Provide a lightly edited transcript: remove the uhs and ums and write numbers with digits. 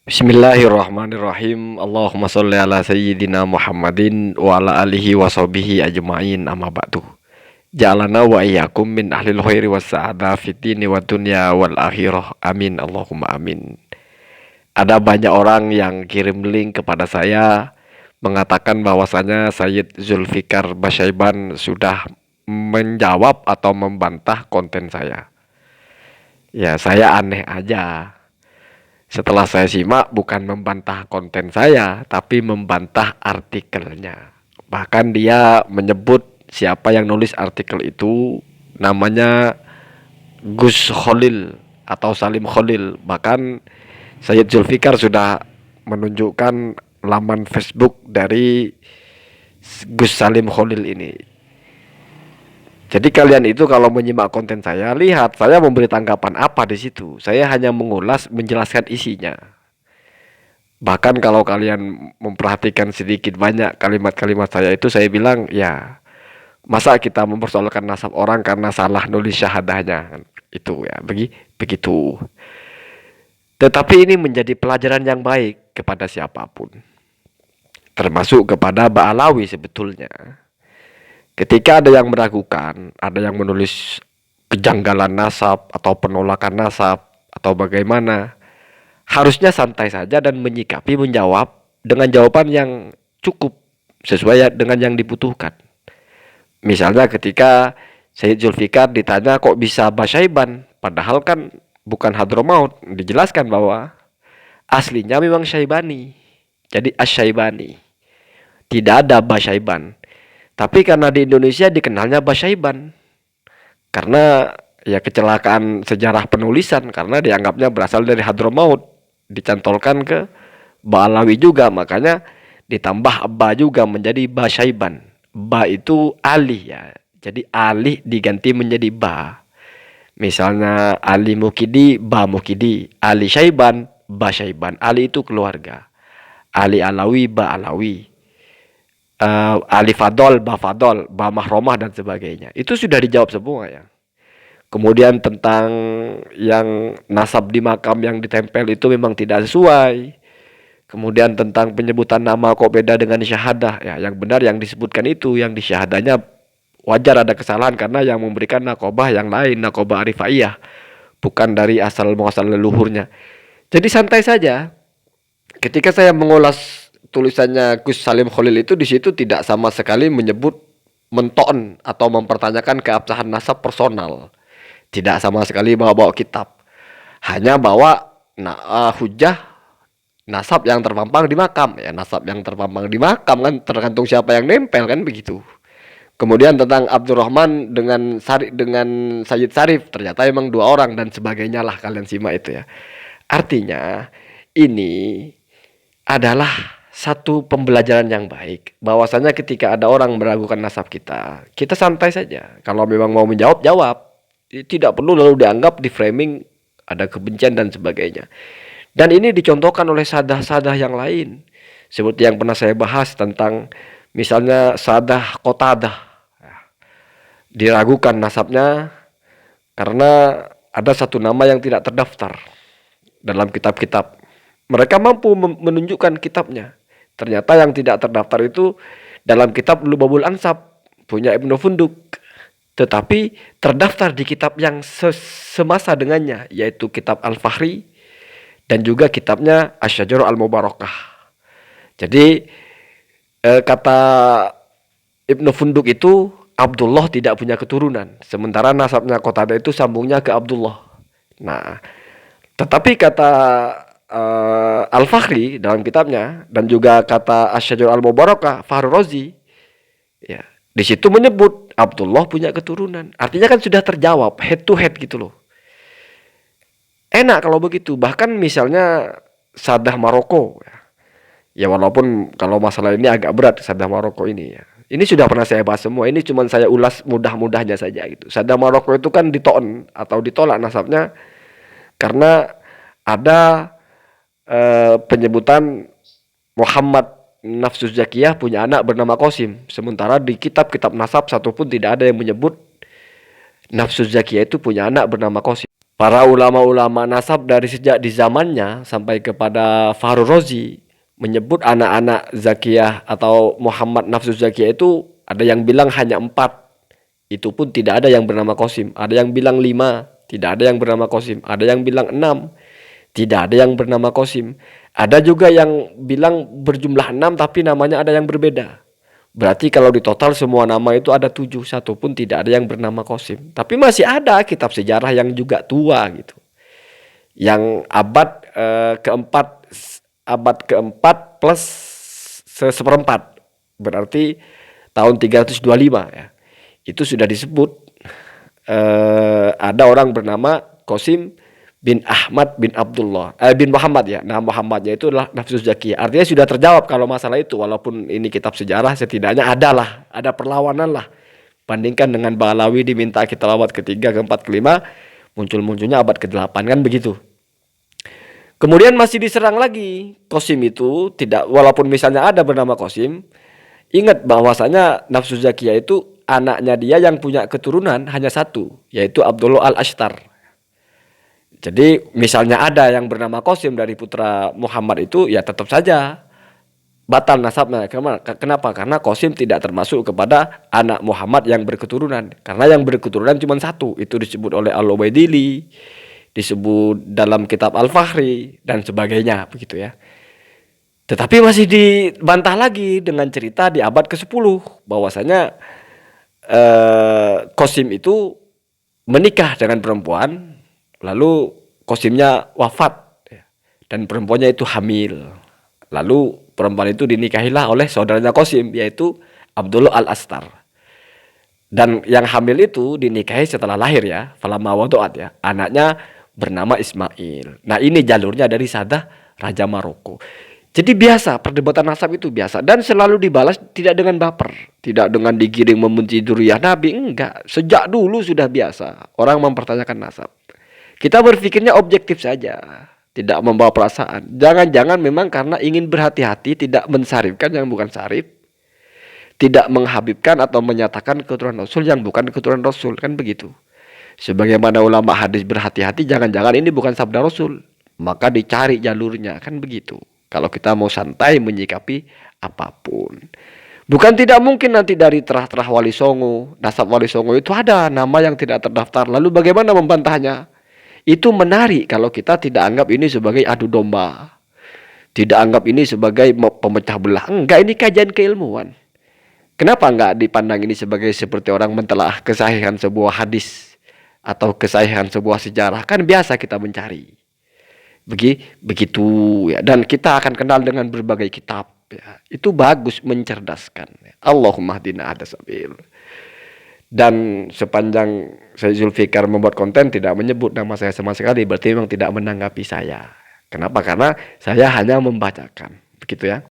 Bismillahirrahmanirrahim. Allahumma sholli ala sayyidina Muhammadin wa ala alihi wa sahbihi ajma'in amma ba'du. Ja'alana wa iyyakum min ahlil khairi was sa'adah fid dini wad dunya wal akhirah. Amin Allahumma amin. Ada banyak orang yang kirim link kepada saya mengatakan bahwasanya Sayyid Zulfikar Basyaiban sudah menjawab atau membantah konten saya. Ya, saya aneh aja. Setelah saya simak, bukan membantah konten saya, tapi membantah artikelnya. Bahkan dia menyebut siapa yang nulis artikel itu namanya Gus Khalil atau Salim Khalil. Bahkan Sayyid Zulfikar sudah menunjukkan laman Facebook dari Gus Salim Khalil ini. Jadi kalian itu kalau menyimak konten saya, lihat saya memberi tanggapan apa di situ. Saya hanya mengulas, menjelaskan isinya. Bahkan kalau kalian memperhatikan sedikit banyak kalimat-kalimat saya itu, saya bilang ya, masa kita mempersoalkan nasab orang karena salah nulis syahadahnya, itu ya begitu. Tetapi ini menjadi pelajaran yang baik kepada siapapun, termasuk kepada Ba'alawi sebetulnya. Ketika ada yang meragukan, ada yang menulis kejanggalan nasab atau penolakan nasab atau bagaimana, harusnya santai saja dan menyikapi, menjawab dengan jawaban yang cukup sesuai dengan yang dibutuhkan. Misalnya ketika Sayyid Zulfikar ditanya kok bisa Basyaiban, padahal kan bukan Hadramaut, dijelaskan bahwa aslinya memang Syaibani. Jadi Asyaibani. Tidak ada Basyaiban. Tapi karena di Indonesia dikenalnya Basyaiban. Karena ya kecelakaan sejarah penulisan, karena dianggapnya berasal dari Hadramaut, dicantolkan ke Ba'alawi juga, makanya ditambah ba juga menjadi Basyaiban. Ba itu alih ya. Jadi alih diganti menjadi ba. Misalnya Ali Mukidi, Ba Mukidi, Ali Syaiban, Ba Syaiban. Ali itu keluarga. Ali Alawi, Ba Alawi. Ali Fadol, Ba Fadol, Ba Mahromah dan sebagainya. Itu sudah dijawab semua ya. Kemudian tentang yang nasab di makam yang ditempel itu memang tidak sesuai. Kemudian tentang penyebutan nama kok beda dengan syahadah ya, yang benar yang disebutkan itu, yang di syahadahnya wajar ada kesalahan karena yang memberikan nakobah yang lain, nakobah arifaiyah, bukan dari asal muasal leluhurnya. Jadi santai saja. Ketika saya mengulas tulisannya Gus Salim Khalil itu, di situ tidak sama sekali menyebut menton atau mempertanyakan keabsahan nasab personal. Tidak sama sekali bawa-bawa kitab. Hanya bawa hujah nasab yang terpampang di makam. Ya, nasab yang terpampang di makam kan tergantung siapa yang nempel kan begitu. Kemudian tentang Abdurrahman dengan Sayyid Sarif, ternyata emang dua orang dan sebagainya lah, kalian simak itu ya. Artinya ini adalah satu pembelajaran yang baik, bahwasanya ketika ada orang meragukan nasab kita, kita santai saja. Kalau memang mau menjawab, jawab. Tidak perlu lalu dianggap di framing ada kebencian dan sebagainya. Dan ini dicontohkan oleh sadah-sadah yang lain, seperti yang pernah saya bahas tentang misalnya Sadah Qatadah, diragukan nasabnya karena ada satu nama yang tidak terdaftar dalam kitab-kitab. Mereka mampu menunjukkan kitabnya. Ternyata yang tidak terdaftar itu dalam kitab Lubabul Ansab punya Ibnu Funduk, tetapi terdaftar di kitab yang semasa dengannya, yaitu kitab Al-Fahri dan juga kitabnya Asy-Syajarah Al-Mubarakah. Jadi kata Ibnu Funduk itu Abdullah tidak punya keturunan, sementara nasabnya Qatadah itu sambungnya ke Abdullah. Nah, tetapi kata Al-Fakhri dalam kitabnya dan juga kata Asy-Syajarah Al-Mubarakah Fahru Razi, ya, di situ menyebut Abdullah punya keturunan. Artinya kan sudah terjawab head to head gitu loh. Enak kalau begitu. Bahkan misalnya Sadah Maroko ya. Ya walaupun kalau masalah ini agak berat Sadah Maroko ini ya. Ini sudah pernah saya bahas semua. Ini cuma saya ulas mudah-mudahnya saja gitu. Sadah Maroko itu kan ditoon atau ditolak nasabnya karena ada penyebutan Muhammad Nafsus Zakiyah punya anak bernama Qasim. Sementara di kitab-kitab nasab satupun tidak ada yang menyebut Nafsus Zakiyah itu punya anak bernama Qasim. Para ulama-ulama nasab dari sejak di zamannya sampai kepada Fahru Razi menyebut anak-anak Zakiyah atau Muhammad Nafsu Zakiyah itu ada yang bilang hanya 4. Itu pun tidak ada yang bernama Qasim. Ada yang bilang 5, tidak ada yang bernama Qasim. Ada yang bilang 6, tidak ada yang bernama Qasim. Ada juga yang bilang berjumlah 6 tapi namanya ada yang berbeda. Berarti kalau di total semua nama itu ada 7, satu pun tidak ada yang bernama Qasim. Tapi masih ada kitab sejarah yang juga tua gitu. Yang keempat, abad keempat plus seperempat. Berarti tahun 325 ya. Itu sudah disebut ada orang bernama Qasim bin Ahmad bin Abdullah bin Muhammad ya. Nah, Muhammadnya itu adalah Nafsus Zakiyah. Artinya sudah terjawab kalau masalah itu, walaupun ini kitab sejarah setidaknya ada perlawanan lah. Bandingkan dengan Balawi diminta kita abad ketiga, keempat, kelima, munculnya abad ke-8 kan begitu. Kemudian masih diserang lagi. Qasim itu tidak, walaupun misalnya ada bernama Qasim, ingat bahwasanya Nafsus Zakiyah itu anaknya dia yang punya keturunan hanya satu, yaitu Abdullah al-Ashtar. Jadi misalnya ada yang bernama Qasim dari putra Muhammad itu, ya tetap saja batal nasabnya. Kenapa? Karena Qasim tidak termasuk kepada anak Muhammad yang berketurunan. Karena yang berketurunan cuma satu. Itu disebut oleh Al-Ubaidili, disebut dalam kitab Al-Fahri, dan sebagainya. Begitu ya. Tetapi masih dibantah lagi dengan cerita di abad ke-10. Bahwasanya Qasim itu menikah dengan perempuan, lalu Qasimnya wafat dan perempuannya itu hamil. Lalu perempuan itu dinikahilah oleh saudaranya Qasim, yaitu Abdullah al-Ashtar. Dan yang hamil itu dinikahi setelah lahir ya, falamma wadu'at ya. Anaknya bernama Ismail. Nah, ini jalurnya dari Sadah Raja Maroko. Jadi biasa, perdebatan nasab itu biasa. Dan selalu dibalas tidak dengan baper. Tidak dengan digiring membenci dzurriyyah Nabi. Enggak, sejak dulu sudah biasa orang mempertanyakan nasab. Kita berpikirnya objektif saja, tidak membawa perasaan. Jangan-jangan memang karena ingin berhati-hati, tidak mensarifkan yang bukan sarif, tidak menghabibkan atau menyatakan keturunan Rasul yang bukan keturunan Rasul, kan begitu. Sebagaimana ulama hadis berhati-hati, jangan-jangan ini bukan sabda Rasul, maka dicari jalurnya, kan begitu. Kalau kita mau santai menyikapi apapun. Bukan tidak mungkin nanti dari terah-terah Wali Songo, nasab Wali Songo itu ada nama yang tidak terdaftar. Lalu bagaimana membantahnya? Itu menarik kalau kita tidak anggap ini sebagai adu domba. Tidak anggap ini sebagai pemecah belah. Enggak, ini kajian keilmuan. Kenapa enggak dipandang ini sebagai seperti orang mentelaah kesahihan sebuah hadis atau kesahihan sebuah sejarah? Kan biasa kita mencari. Begitu ya, dan kita akan kenal dengan berbagai kitab ya. Itu bagus, mencerdaskan. Allahumma hdina ada sabil. Dan sepanjang saya Zulfikar membuat konten tidak menyebut nama saya sama sekali, berarti memang tidak menanggapi saya. Kenapa? Karena saya hanya membacakan. Begitu ya.